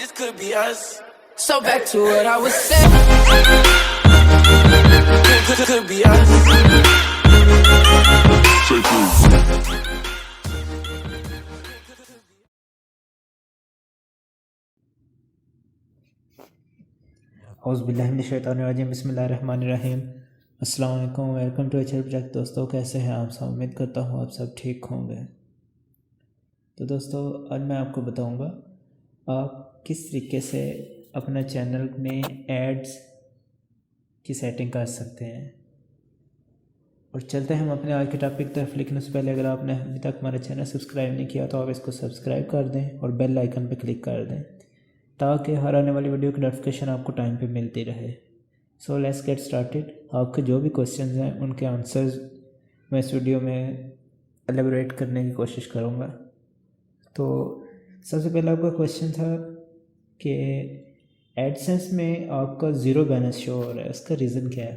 this could be us. So back to what I was saying. Could be us. औज़ुबिल्लाहिमिनश्शैतानिर्रजीम बिस्मिल्लाहिर्रहमानिर्रहीम। अस्सलाम वालेकुम, welcome to HR project. दोस्तों कैसे हैं आप सब? उम्मीद करता हूँ आप सब ठीक होंगे। तो दोस्तों आज मैं आपको बताऊंगा आप किस तरीके से अपने चैनल में एड्स की सेटिंग कर सकते हैं। और चलते हैं हम अपने आज के टॉपिक तरफ, लेकिन उससे पहले अगर आपने अभी तक हमारा चैनल सब्सक्राइब नहीं किया तो आप इसको सब्सक्राइब कर दें और बेल आइकन पर क्लिक कर दें ताकि हर आने वाली वीडियो की नोटिफिकेशन आपको टाइम पे मिलती रहे। So let's get started. आपके जो भी क्वेश्चंस हैं उनके आंसर्स मैं इस वीडियो में एलेबोरेट करने की कोशिश करूँगा। तो सबसे पहला आपका क्वेश्चन था कि एडसेंस में आपका ज़ीरो बैलेंस शो हो रहा है, उसका रीज़न क्या है?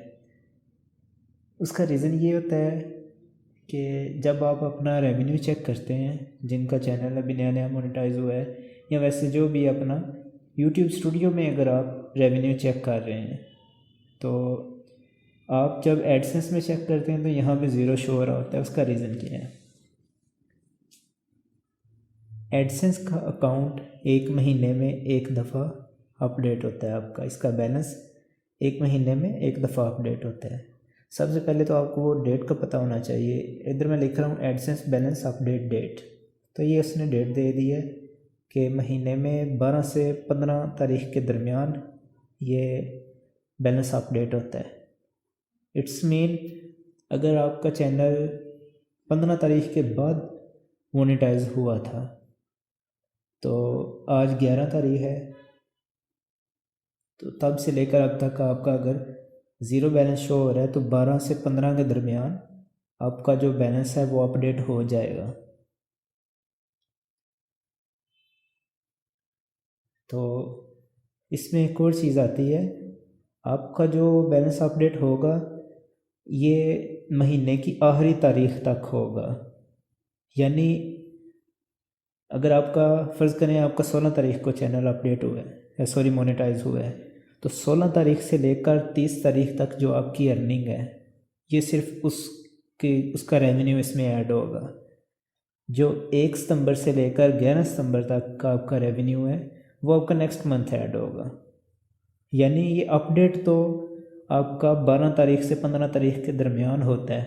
उसका रीज़न ये होता है कि जब आप अपना रेवेन्यू चेक करते हैं, जिनका चैनल अभी नया नया मोनेटाइज हुआ है या वैसे जो भी अपना यूट्यूब स्टूडियो में अगर आप रेवेन्यू चेक कर रहे हैं तो आप जब एडसेंस में चेक करते हैं तो यहाँ पे ज़ीरो शो हो रहा होता है। उसका रीज़न क्या है? एडसेंस का अकाउंट एक महीने में एक दफ़ा अपडेट होता है आपका, इसका बैलेंस एक महीने में एक दफ़ा अपडेट होता है। सबसे पहले तो आपको वो डेट का पता होना चाहिए। इधर मैं लिख रहा हूँ एडसेंस बैलेंस अपडेट डेट, तो ये उसने डेट दे दी है कि महीने में 12 से 15 तारीख के दरमियान ये बैलेंस अपडेट होता है। इट्स मीन अगर आपका चैनल 15 तारीख के बाद मोनेटाइज हुआ था तो आज 11 तारीख है, तो तब से लेकर अब तक आपका अगर ज़ीरो बैलेंस शो हो रहा है तो 12 से 15 के दरमियान आपका जो बैलेंस है वो अपडेट हो जाएगा। तो इसमें एक और चीज़ आती है, आपका जो बैलेंस अपडेट होगा ये महीने की आखिरी तारीख तक होगा। यानी अगर आपका फ़र्ज़ करें आपका 16 तारीख को चैनल अपडेट हुआ है मोनेटाइज हुआ है, तो 16 तारीख से लेकर 30 तारीख तक जो आपकी अर्निंग है ये सिर्फ उसका रेवेन्यू इसमें ऐड होगा। जो 1 सितंबर से लेकर 11 सितंबर तक का आपका रेवेन्यू है वो आपका नेक्स्ट मंथ ऐड होगा। यानी ये अपडेट तो आपका 12 तारीख से 15 तारीख के दरमियान होता है,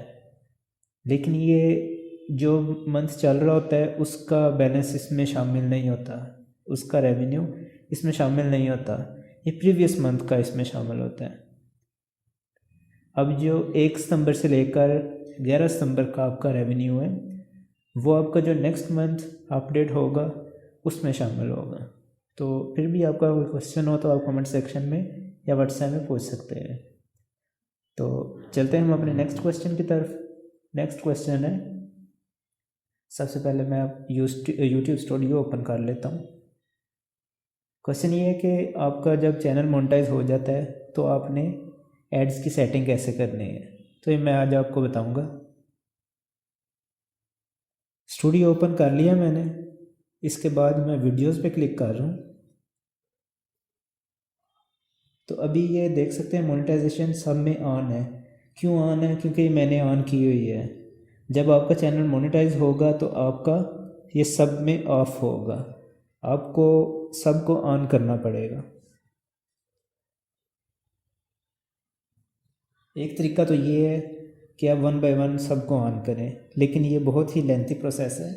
लेकिन ये जो मंथ चल रहा होता है उसका बैलेंस इसमें शामिल नहीं होता, उसका रेवेन्यू इसमें शामिल नहीं होता, ये प्रीवियस मंथ का इसमें शामिल होता है। अब जो 1 सितंबर से लेकर 11 सितंबर का आपका रेवेन्यू है वो आपका जो नेक्स्ट मंथ अपडेट होगा उसमें शामिल होगा। तो फिर भी आपका कोई क्वेश्चन हो तो आप कमेंट सेक्शन में या व्हाट्सएप में पूछ सकते हैं। तो चलते हैं हम अपने नेक्स्ट क्वेश्चन की तरफ। नेक्स्ट क्वेश्चन है, सबसे पहले मैं यूट्यूब स्टूडियो ओपन कर लेता हूँ। क्वेश्चन ये है कि आपका जब चैनल मोनेटाइज हो जाता है तो आपने एड्स की सेटिंग कैसे करनी है, तो ये मैं आज आपको बताऊँगा। स्टूडियो ओपन कर लिया मैंने, इसके बाद मैं वीडियोस पे क्लिक कर रहा हूँ। तो अभी ये देख सकते हैं मोनेटाइजेशन सब में ऑन है। क्यों ऑन है? क्योंकि मैंने ऑन की हुई है। जब आपका चैनल मोनेटाइज होगा तो आपका ये सब में ऑफ होगा, आपको सबको ऑन करना पड़ेगा। एक तरीका तो ये है कि आप 1 बाय 1 सबको ऑन करें, लेकिन ये बहुत ही लेंथी प्रोसेस है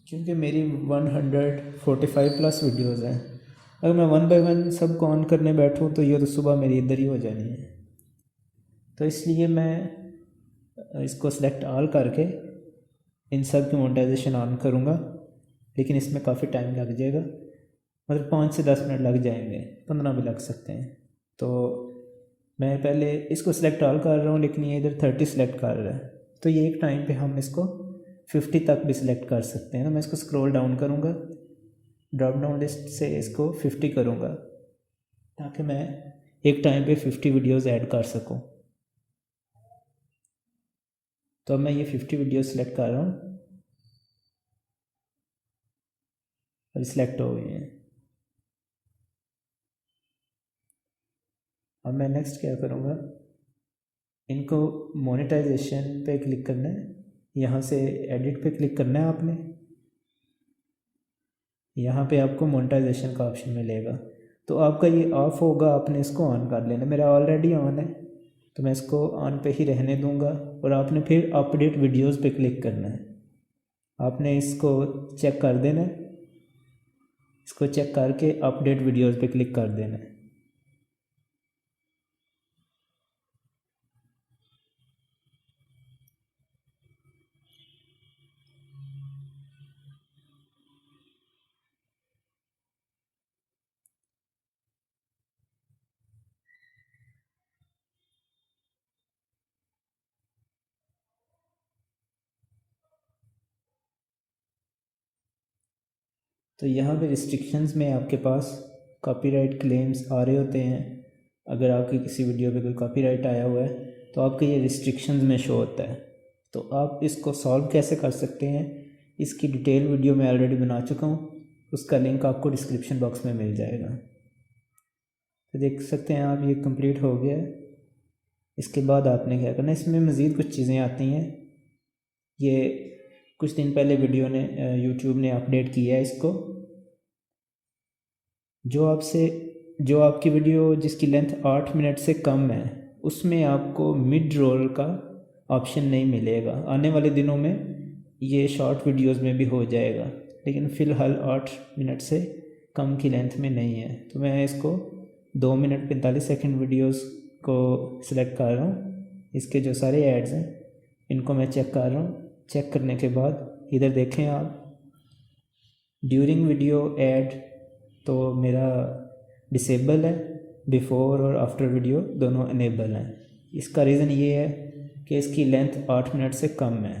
क्योंकि मेरी 145 प्लस वीडियोस हैं। अगर मैं 1 बाय 1 सबको ऑन करने बैठूं तो ये तो सुबह मेरी इधर ही हो जानी है। तो इसलिए मैं इसको सेलेक्ट ऑल करके इन सब की मोनेटाइजेशन ऑन करूँगा, लेकिन इसमें काफ़ी टाइम लग जाएगा, मतलब 5 से 10 मिनट लग जाएंगे, 15 भी लग सकते हैं। तो मैं पहले इसको सिलेक्ट ऑल कर रहा हूँ, लेकिन ये इधर 30 सेलेक्ट कर रहा है, तो ये एक टाइम पे हम इसको 50 तक भी सिलेक्ट कर सकते हैं। तो मैं इसको स्क्रॉल डाउन करूँगा, ड्रॉप डाउन लिस्ट से इसको 50 करूँगा ताकि मैं एक टाइम पे 50 वीडियोज़ ऐड कर सकूँ। तो अब मैं ये 50 वीडियो सेलेक्ट कर रहा हूँ। और सिलेक्ट हो गए हैं। अब मैं नेक्स्ट क्या करूँगा, इनको मोनेटाइजेशन पे क्लिक करना है, यहाँ से एडिट पे क्लिक करना है आपने। यहाँ पे आपको मोनेटाइजेशन का ऑप्शन मिलेगा, तो आपका ये ऑफ होगा, आपने इसको ऑन कर लेना। मेरा ऑलरेडी ऑन है तो मैं इसको ऑन पे ही रहने दूंगा। और आपने फिर अपडेट वीडियोस पे क्लिक करना है, आपने इसको चेक कर देना है, इसको चेक करके अपडेट वीडियोस पे क्लिक कर देना है। तो यहाँ पे रिस्ट्रिक्शंस में आपके पास कॉपीराइट क्लेम्स आ रहे होते हैं। अगर आपकी किसी वीडियो पे कोई कॉपीराइट आया हुआ है तो आपके ये रिस्ट्रिक्शंस में शो होता है। तो आप इसको सॉल्व कैसे कर सकते हैं, इसकी डिटेल वीडियो मैं ऑलरेडी बना चुका हूँ, उसका लिंक आपको डिस्क्रिप्शन बॉक्स में मिल जाएगा। तो देख सकते हैं आप, ये कंप्लीट हो गया है। इसके बाद आपने क्या करना है, इसमें मज़ीद कुछ चीज़ें आती हैं। ये कुछ दिन पहले वीडियो ने यूट्यूब ने अपडेट किया है इसको। जो आपकी वीडियो जिसकी लेंथ 8 मिनट से कम है उसमें आपको मिड रोल का ऑप्शन नहीं मिलेगा। आने वाले दिनों में ये शॉर्ट वीडियोस में भी हो जाएगा, लेकिन फ़िलहाल 8 मिनट से कम की लेंथ में नहीं है। तो मैं इसको 2 मिनट 45 सेकंड वीडियोस को सिलेक्ट कर रहा हूँ। इसके जो सारे एड्स हैं इनको मैं चेक कर रहा हूँ। चेक करने के बाद इधर देखें आप, ड्यूरिंग वीडियो ऐड तो मेरा डिसेबल है, बिफोर और आफ्टर वीडियो दोनों इनेबल हैं। इसका रीज़न ये है कि इसकी लेंथ 8 मिनट से कम है।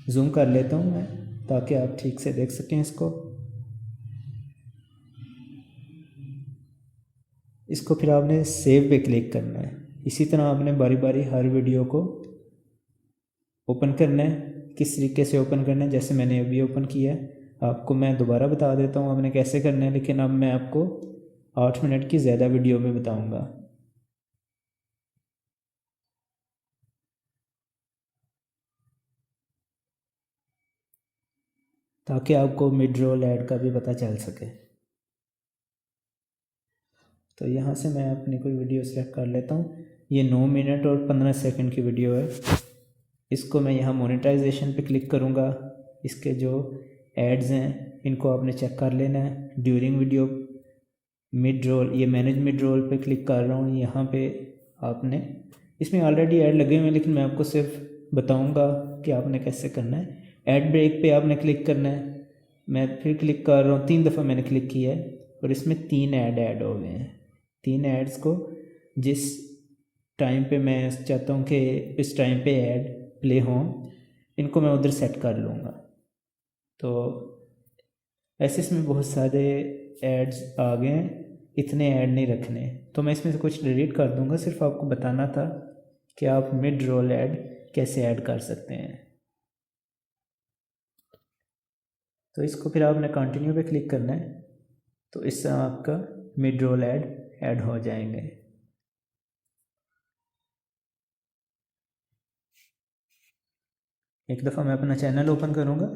जूम कर लेता हूँ मैं ताकि आप ठीक से देख सकें इसको फिर आपने सेव पे क्लिक करना है। इसी तरह आपने बारी बारी हर वीडियो को ओपन करना है। किस तरीके से ओपन करना है, जैसे मैंने अभी ओपन किया है, आपको मैं दोबारा बता देता हूँ आपने कैसे करना है, लेकिन अब मैं आपको 8 मिनट की ज़्यादा वीडियो में बताऊँगा। ताकि आपको मिड रोल ऐड का भी पता चल सके। तो यहाँ से मैं अपनी कोई वीडियो सेलेक्ट कर लेता हूँ। ये 9 मिनट और 15 सेकंड की वीडियो है। इसको मैं यहाँ मोनेटाइजेशन पे क्लिक करूँगा। इसके जो एड्स हैं इनको आपने चेक कर लेना है। ड्यूरिंग वीडियो मिड रोल, ये मैनेज मिड रोल पे क्लिक कर रहा हूँ। यहाँ पे आपने, इसमें ऑलरेडी ऐड लगे हुए हैं लेकिन मैं आपको सिर्फ बताऊँगा कि आपने कैसे करना है। ऐड ब्रेक पे आपने क्लिक करना है। मैं फिर क्लिक कर रहा हूँ, 3 दफ़ा मैंने क्लिक किया है और इसमें 3 ऐड हो गए हैं। 3 एड्स को जिस टाइम पे मैं चाहता हूँ कि इस टाइम पे ऐड प्ले हों, इनको मैं उधर सेट कर लूँगा। तो ऐसे इसमें बहुत सारे एड्स आ गए हैं, इतने ऐड नहीं रखने। तो मैं इसमें से कुछ डिलीट कर दूँगा। सिर्फ आपको बताना था कि आप मिड रोल ऐड कैसे ऐड कर सकते हैं। तो इसको फिर आपने कंटिन्यू पे क्लिक करना है, तो इससे आपका मिड रोल ऐड हो जाएंगे। एक दफ़ा मैं अपना चैनल ओपन करूँगा।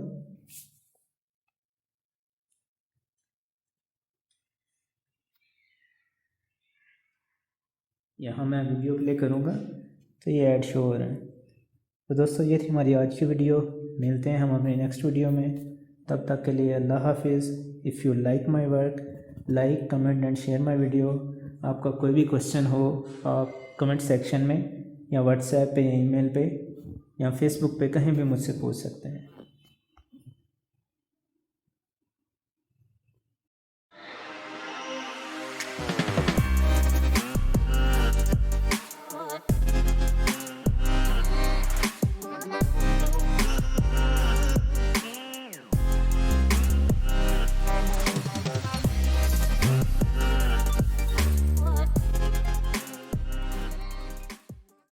यहाँ मैं वीडियो प्ले करूँगा तो ये ऐड शो हो रहे हैं। तो दोस्तों ये थी हमारी आज की वीडियो। मिलते हैं हम अपनी नेक्स्ट वीडियो में। तब तक के लिए अल्लाह हाफिज़। If you like my work, like comment and share my video. आपका कोई भी क्वेश्चन हो आप कमेंट सेक्शन में या व्हाट्सएप पे या ईमेल पे या फेसबुक पे कहीं भी मुझसे पूछ सकते हैं।